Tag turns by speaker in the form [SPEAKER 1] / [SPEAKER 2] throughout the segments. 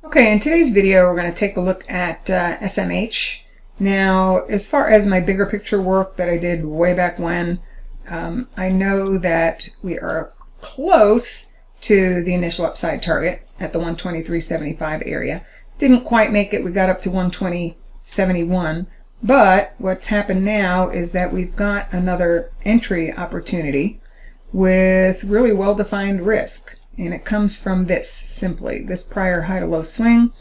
[SPEAKER 1] Okay, in today's video we're going to take a look at SMH. Now, as far as my bigger picture work that I did way back when, I know that we are close to the initial upside target at the 123.75 area. Didn't quite make it. We got up to 120.71, but what's happened now is that we've got another entry opportunity with really well-defined risk. And it comes from this prior high to low swing,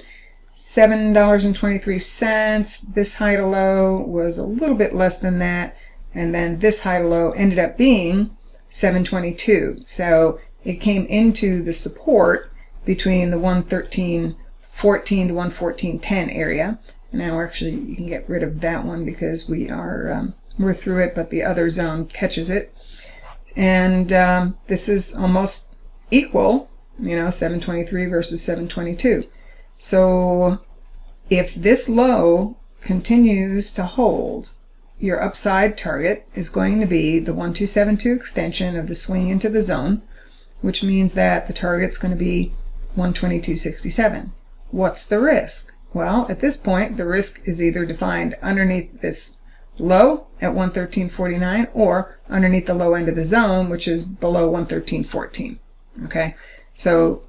[SPEAKER 1] $7.23. This high to low was a little bit less than that, and then this high to low ended up being $7.22. So it came into the support between the 113.14 to 114.10 area. Now actually you can get rid of that one because we're through it, but the other zone catches it. And this is almost equal, 723 versus 722. So if this low continues to hold, your upside target is going to be the 1272 extension of the swing into the zone, which means that the target's going to be 122.67. What's the risk? Well, at this point, the risk is either defined underneath this low at 113.49 or underneath the low end of the zone, which is below 113.14. Okay, so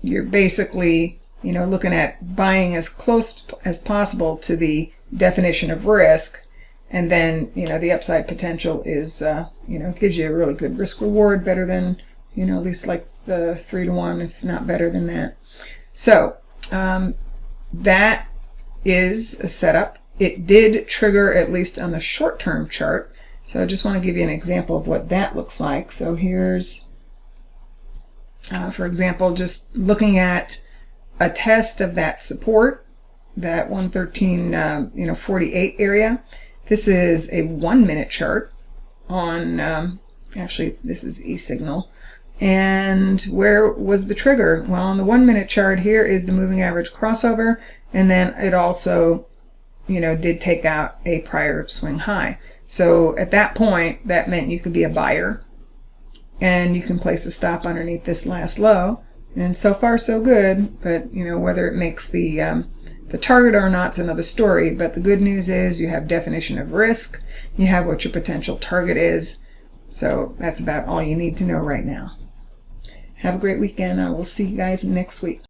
[SPEAKER 1] you're basically, looking at buying as close as possible to the definition of risk, and then, the upside potential is, gives you a really good risk reward, better than, at least like the 3-to-1, if not better than that. So that is a setup. It did trigger, at least on the short-term chart. So I just want to give you an example of what that looks like. So here's, for example, just looking at a test of that support, that 113.48 area. This is a 1-minute chart on, actually this is e-signal. And where was the trigger? Well, on the 1-minute chart, here is the moving average crossover, and then it also, did take out a prior swing high. So at that point, that meant you could be a buyer, and you can place a stop underneath this last low. And so far so good, but whether it makes the target or not is another story. But the good news is you have definition of risk, you have what your potential target is. So that's about all you need to know right now. Have a great weekend. I will see you guys next week.